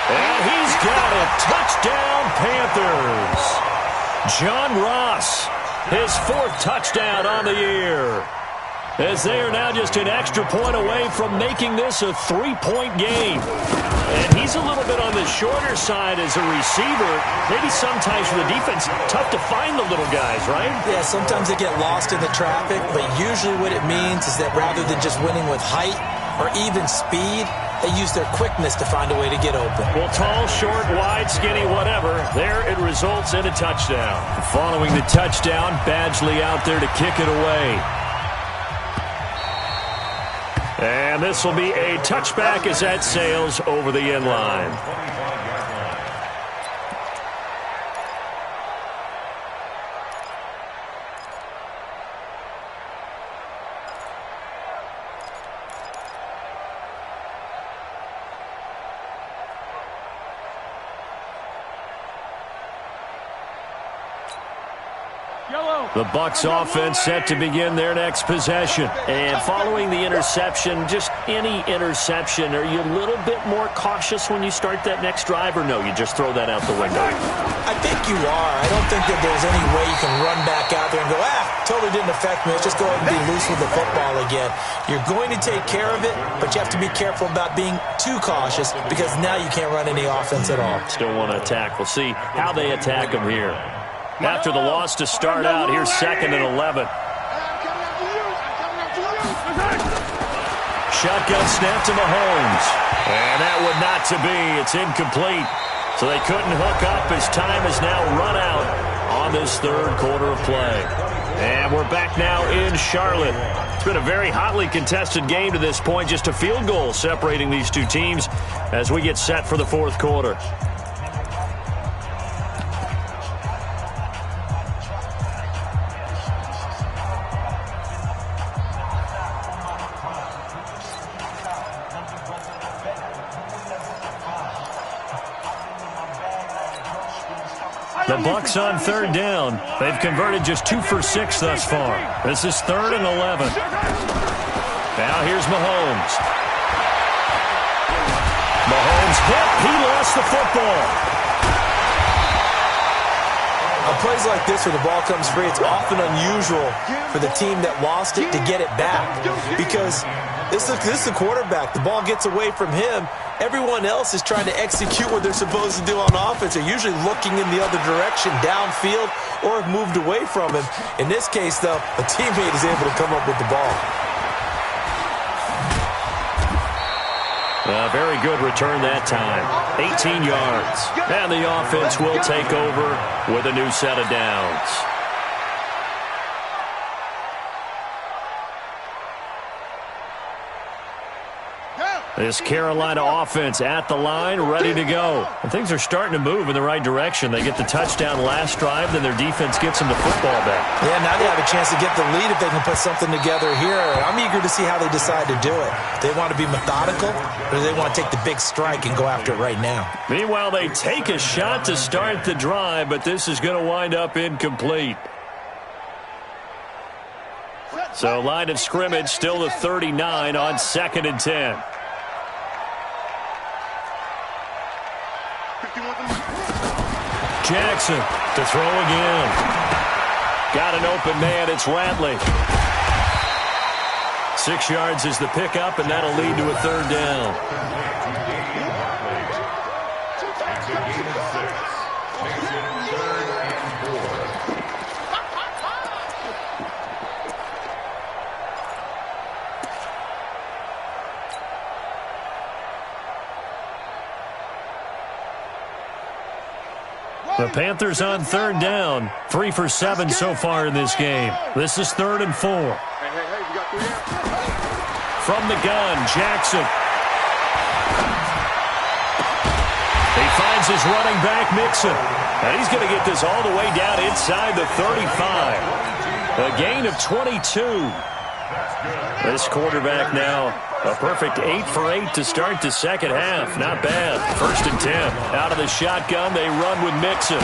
Speaker 2: And he's got it. Touchdown, Panthers. John Ross, his 4th touchdown on the year. As they are now just an extra point away from making this a 3-point game. And he's a little bit on the shorter side as a receiver. Maybe sometimes for the defense, tough to find the little guys, right?
Speaker 3: Yeah, sometimes they get lost in the traffic, but usually what it means is that rather than just winning with height or even speed, they use their quickness to find a way to get open.
Speaker 2: Well, tall, short, wide, skinny, whatever, there it results in a touchdown. Following the touchdown, Badgley out there to kick it away. And this will be a touchback as that sails over the end line. The Bucs offense set to begin their next possession. And following the interception, just any interception, are you a little bit more cautious when you start that next drive, or no, you just throw that out the window?
Speaker 3: I think you are. I don't think that there's any way you can run back out there and go, totally didn't affect me. Let's just go ahead and be loose with the football again. You're going to take care of it, but you have to be careful about being too cautious because now you can't run any offense at all.
Speaker 2: Still want to attack. We'll see how they attack them here. After the loss to start out, here's 2nd and 11. Shotgun snap to Mahomes. And that would not to be. It's incomplete. So they couldn't hook up as time has now run out on this 3rd quarter of play. And we're back now in Charlotte. It's been a very hotly contested game to this point. Just a field goal separating these two teams as we get set for the 4th quarter. The Bucs on 3rd down. They've converted just 2 for 6 thus far. This is 3rd and 11. Now here's Mahomes. Mahomes hit. He lost the football.
Speaker 3: On plays like this where the ball comes free, it's often unusual for the team that lost it to get it back because this is the quarterback. The ball gets away from him. Everyone else is trying to execute what they're supposed to do on offense. They're usually looking in the other direction, downfield, or have moved away from him. In this case, though, a teammate is able to come up with the ball.
Speaker 2: A very good return that time. 18 yards. And the offense will take over with a new set of downs. This Carolina offense at the line, ready to go. And things are starting to move in the right direction. They get the touchdown last drive, then their defense gets them the football back.
Speaker 3: Yeah, now they have a chance to get the lead if they can put something together here. I'm eager to see how they decide to do it. They want to be methodical, or do they want to take the big strike and go after it right now?
Speaker 2: Meanwhile, they take a shot to start the drive, but this is going to wind up incomplete. So line of scrimmage still the 39 on 2nd and 10. Jackson to throw again. Got an open man. It's Ratley. 6 yards is the pickup, and that'll lead to a 3rd down.
Speaker 5: It's a gain of 6. Makes it 3rd and 4.
Speaker 2: The Panthers on 3rd down. 3 for 7 so far in this game. This is 3rd and 4. From the gun, Jackson. He finds his running back, Mixon. And he's going to get this all the way down inside the 35. A gain of 22. This quarterback now a perfect 8 for 8 to start the second half. Not bad. 1st and 10. Out of the shotgun, they run with Mixon.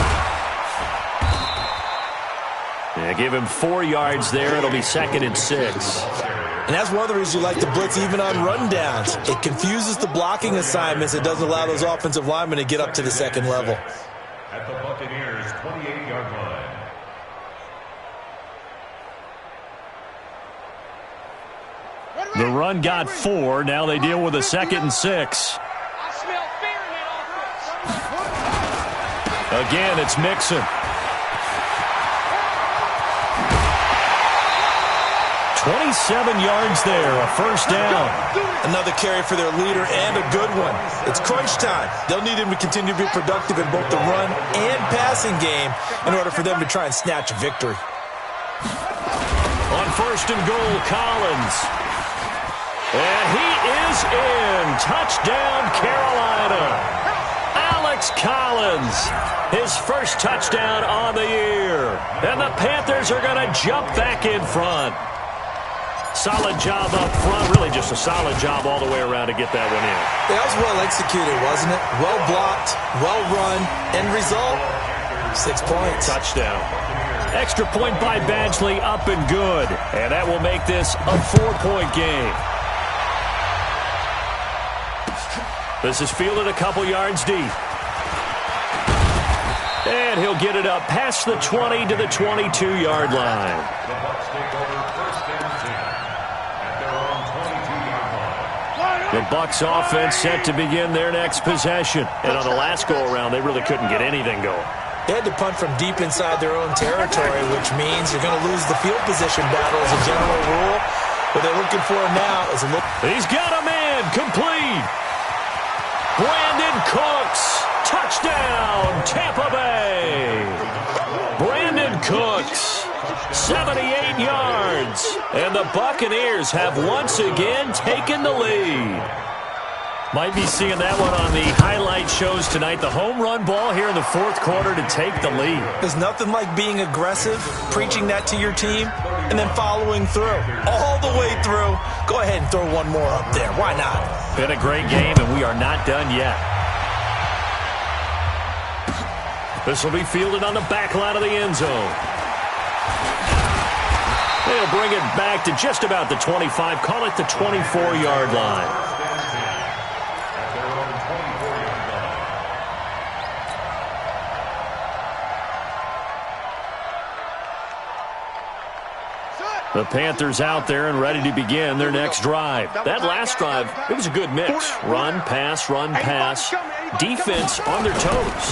Speaker 2: Yeah, give him 4 yards there. It'll be 2nd and 6.
Speaker 3: And that's one of the reasons you like to blitz even on rundowns. It confuses the blocking assignments. It doesn't allow those offensive linemen to get up to the second level.
Speaker 5: At the Buccaneers' 28-yard line.
Speaker 2: The run got 4. Now they deal with a 2nd and 6. Again, it's Mixon. 27 yards there, a 1st down.
Speaker 3: Another carry for their leader and a good one. It's crunch time. They'll need him to continue to be productive in both the run and passing game in order for them to try and snatch a victory.
Speaker 2: On 1st and goal, Collins. And he is in. Touchdown, Carolina. Alex Collins, his first touchdown on the year. And the Panthers are going to jump back in front. Solid job up front. Really just a solid job all the way around to get that one in.
Speaker 3: That was well executed, wasn't it? Well blocked, well run. End result, 6 points.
Speaker 2: Touchdown. Extra point by Badgley, up and good. And that will make this a 4-point game. This is fielded a couple yards deep. And he'll get it up past the 20 to the 22-yard line.
Speaker 5: The Bucs take over 1st and 10 at their own 22-yard line.
Speaker 2: The Bucs offense set to begin their next possession. And on the last go-around, they really couldn't get anything going.
Speaker 3: They had to punt from deep inside their own territory, which means you're going to lose the field position battle as a general rule. What they're looking for now is a look.
Speaker 2: He's got a man, complete. Brandon Cooks, touchdown, Tampa Bay. Brandon Cooks, 78 yards. And the Buccaneers have once again taken the lead. Might be seeing that one on the highlight shows tonight. The home run ball here in the 4th quarter to take the lead.
Speaker 3: There's nothing like being aggressive, preaching that to your team, and then following through. All the way through. Go ahead and throw one more up there. Why not?
Speaker 2: Been a great game, and we are not done yet. This will be fielded on the back line of the end zone. They'll bring it back to just about the 25. Call it the 24-yard line. The Panthers out there and ready to begin their next drive. That last drive, it was a good mix. Run, pass, defense on their toes.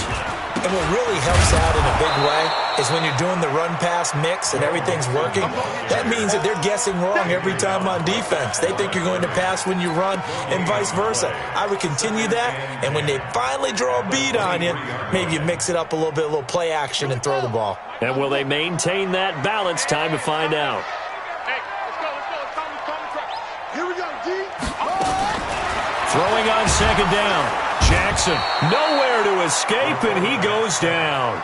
Speaker 3: And what really helps out in a big way is when you're doing the run-pass mix and everything's working, that means that they're guessing wrong every time on defense. They think you're going to pass when you run and vice versa. I would continue that, and when they finally draw a beat on you, maybe you mix it up a little bit, a little play action, and throw the ball.
Speaker 2: And will they maintain that balance? Time to find out.
Speaker 4: Here we go, D.
Speaker 2: Throwing on second down. Jackson, nowhere to escape, and he goes down.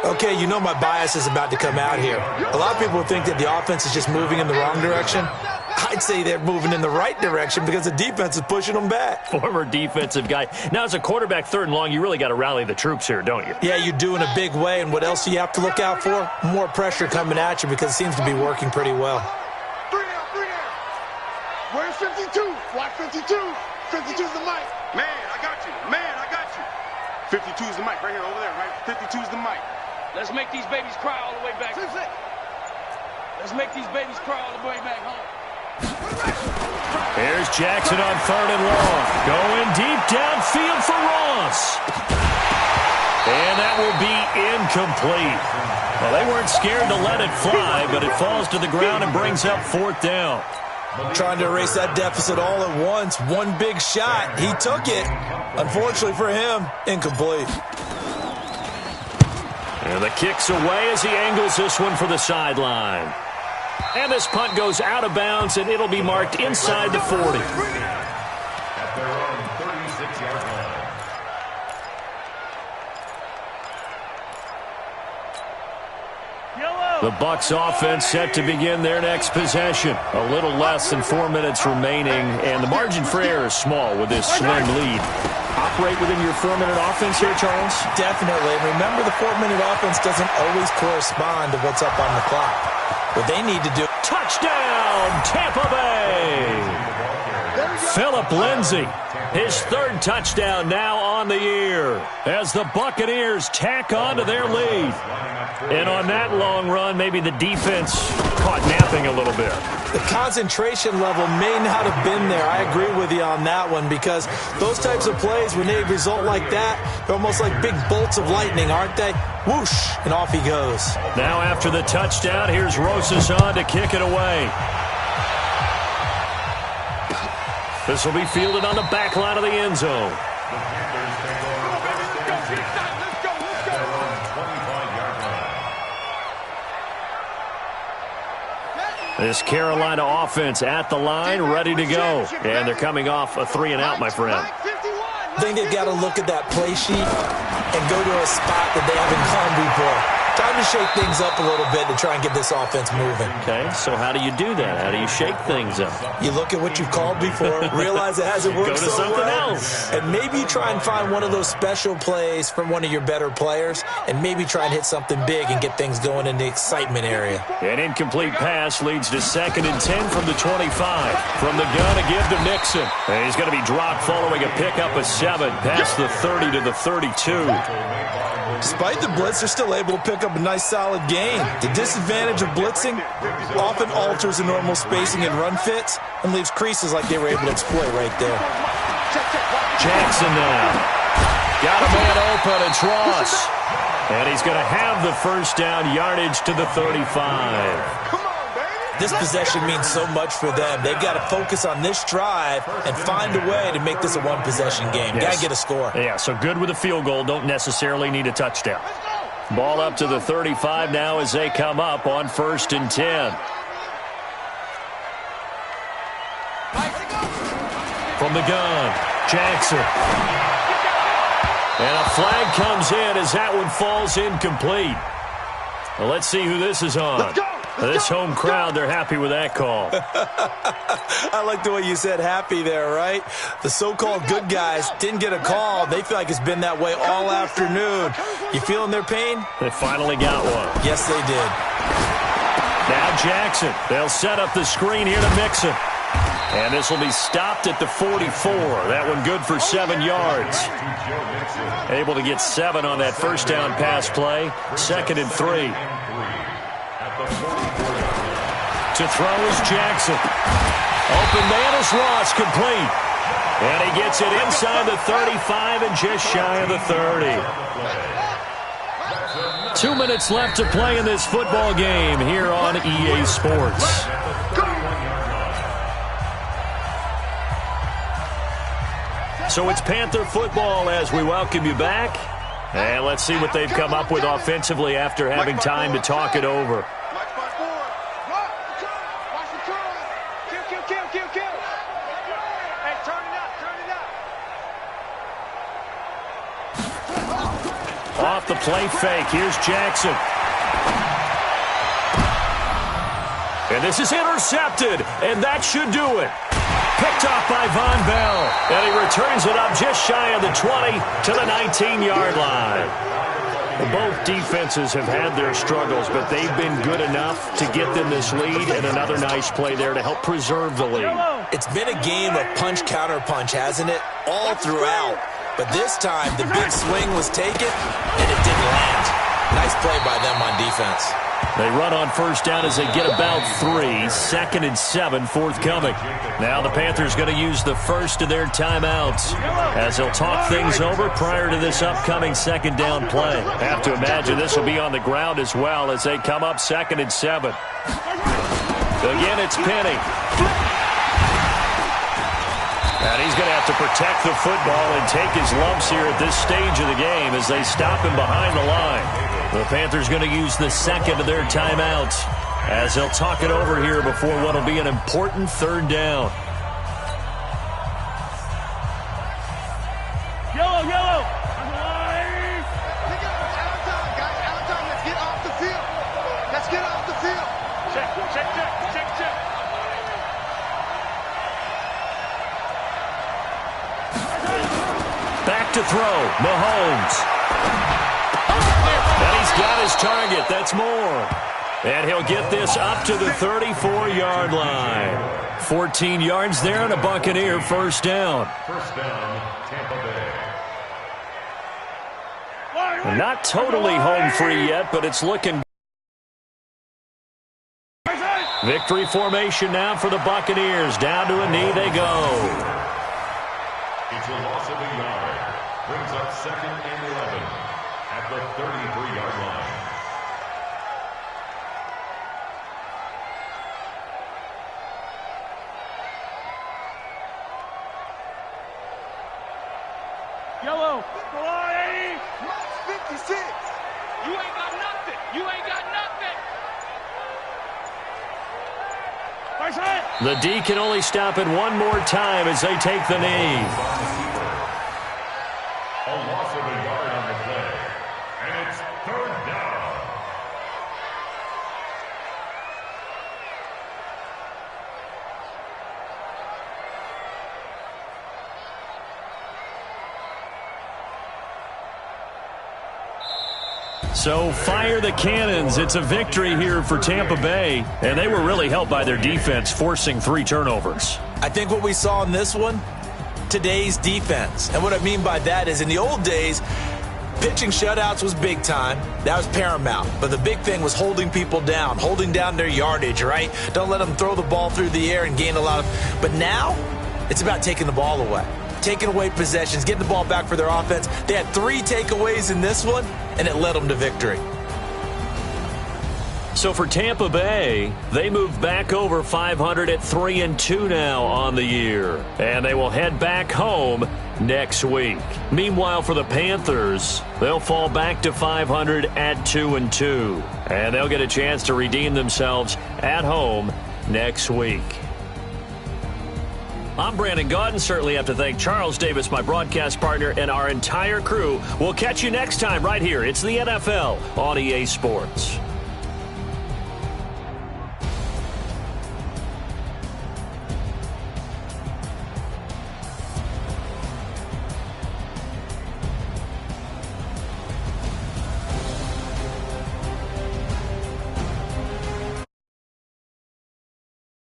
Speaker 3: Okay, you know my bias is about to come out here. A lot of people think that the offense is just moving in the wrong direction. I'd say they're moving in the right direction because the defense is pushing them back.
Speaker 2: Former defensive guy. Now, as a quarterback, 3rd and long, you really got to rally the troops here, don't you?
Speaker 3: Yeah, you do in a big way, and what else do you have to look out for? More pressure coming at you because it seems to be working pretty well.
Speaker 4: 3 down. Where's 52? Watch 52. 52's the mic. Man, I got you. 52's the mic right here, over there, right? 52's the mic.
Speaker 6: Let's make these babies cry all the way back. Let's make these babies cry all the way back home.
Speaker 2: Here's Jackson on 3rd and long. Going deep downfield for Ross. And that will be incomplete. Well, they weren't scared to let it fly, but it falls to the ground and brings up 4th down.
Speaker 3: Trying to erase that deficit all at once. One big shot. He took it. Unfortunately for him, incomplete.
Speaker 2: And the kick's away as he angles this one for the sideline. And this punt goes out of bounds, and it'll be marked inside the 40.
Speaker 5: At their own 36-yard line.
Speaker 2: The Bucs offense set to begin their next possession. A little less than 4 minutes remaining, and the margin for error is small with this slim lead. Operate within your 4-minute offense here, Charles?
Speaker 3: Definitely. Remember, the 4-minute offense doesn't always correspond to what's up on the clock. What they need to do...
Speaker 2: Touchdown, Tampa Bay! Phillip Lindsay, his 3rd touchdown now on the year as the Buccaneers tack on to their lead. And on that long run, maybe the defense caught napping a little bit.
Speaker 3: The concentration level may not have been there. I agree with you on that one because those types of plays, when they result like that, they're almost like big bolts of lightning, aren't they? Whoosh, and off he goes.
Speaker 2: Now after the touchdown, here's Rosas on to kick it away. This will be fielded on the back line of the end zone. This Carolina offense at the line, ready to go. And they're coming off a 3-and-out, my friend.
Speaker 3: I think they've got to look at that play sheet and go to a spot that they haven't gone before. Time to shake things up a little bit to try and get this offense moving.
Speaker 2: Okay, so how do you do that? How do you shake things up?
Speaker 3: You look at what you've called before, realize it hasn't worked
Speaker 2: Go to
Speaker 3: so
Speaker 2: something
Speaker 3: well,
Speaker 2: else.
Speaker 3: and maybe you try and find one of those special plays from one of your better players, and maybe try and hit something big and get things going in the excitement area.
Speaker 2: An incomplete pass leads to 2nd and 10 from the 25. From the gun, a give to Mixon. And he's going to be dropped following a pickup of 7 past the 30 to the 32.
Speaker 3: Despite the blitz, they're still able to pick up a nice solid gain. The disadvantage of blitzing often alters the normal spacing and run fits and leaves creases like they were able to exploit right there.
Speaker 2: Jackson now. Got a man open, it's Ross. And he's going to have the 1st down, yardage to the 35.
Speaker 3: This possession means so much for them. They've got to focus on this drive and find a way to make this a one-possession game.
Speaker 2: Yes.
Speaker 3: Got to get a score.
Speaker 2: Yeah, so good with a field goal. Don't necessarily need a touchdown. Ball up to the 35 now as they come up on 1st and 10. From the gun, Jackson. And a flag comes in as that one falls incomplete. Well, let's see who this is on. This home crowd, they're happy with that call.
Speaker 3: I like the way you said happy there, right? The so-called good guys didn't get a call. They feel like it's been that way all afternoon. You feeling their pain?
Speaker 2: They finally got one.
Speaker 3: Yes, they did.
Speaker 2: Now Jackson. They'll set up the screen here to Mixon. And this will be stopped at the 44. That one good for 7 yards. Able to get 7 on that 1st down pass play. 2nd and 3. To throw is Jackson. Open man is Ross, complete. And he gets it inside the 35 and just shy of the 30. 2 minutes left to play in this football game here on EA Sports. So it's Panther football as we welcome you back. And let's see what they've come up with offensively after having time to talk it over. Off the play fake, here's Jackson. And this is intercepted, and that should do it. Picked off by Von Bell, and he returns it up just shy of the 20 to the 19-yard line. Both defenses have had their struggles, but they've been good enough to get them this lead, and another nice play there to help preserve the lead.
Speaker 3: It's been a game of punch-counter-punch, hasn't it? All throughout. But this time, the big swing was taken, and it didn't land. Nice play by them on defense.
Speaker 2: They run on first down as they get about 3. 2nd and 7 forthcoming. Now the Panthers going to use the first of their timeouts as they'll talk things over prior to this upcoming second down play. Have to imagine this will be on the ground as well as they come up 2nd and 7. Again, it's Penny. And he's going to have to protect the football and take his lumps here at this stage of the game as they stop him behind the line. The Panthers going to use the second of their timeouts as they'll talk it over here before what will be an important third down.
Speaker 6: Yellow, yellow.
Speaker 4: Out of time. Let's get off the field. Let's get off the field. Check.
Speaker 2: Back to throw, Mahomes. And he's got his target. That's more. And he'll get this up to the 34-yard line. 14 yards there and a Buccaneer first down.
Speaker 5: First down, Tampa Bay.
Speaker 2: Not totally home free yet, but it's looking. Victory formation now for the Buccaneers. Down to a knee they go.
Speaker 5: It's a loss of a yard. Brings up 2nd and 11 at the 33-yard line.
Speaker 6: Yellow.
Speaker 4: 56.
Speaker 6: You ain't got nothing.
Speaker 2: The D can only stop it one more time as they take the knee.
Speaker 5: A loss of a yard on the play. And it's third down.
Speaker 2: So fire the cannons. It's a victory here for Tampa Bay. And they were really helped by their defense, forcing 3 turnovers.
Speaker 3: I think what we saw in this one, today's defense. And what I mean by that is in the old days, pitching shutouts was big time. That was paramount. But the big thing was holding people down, holding down their yardage, right? Don't let them throw the ball through the air and gain a lot of. But now, it's about taking the ball away. Taking away possessions, getting the ball back for their offense. They had 3 takeaways in this one, and it led them to victory.
Speaker 2: So for Tampa Bay, they move back over 500 at 3-2 now on the year. And they will head back home next week. Meanwhile, for the Panthers, they'll fall back to 500 at 2-2. And they'll get a chance to redeem themselves at home next week. I'm Brandon Gaudin. Certainly have to thank Charles Davis, my broadcast partner, and our entire crew. We'll catch you next time right here. It's the NFL on EA Sports.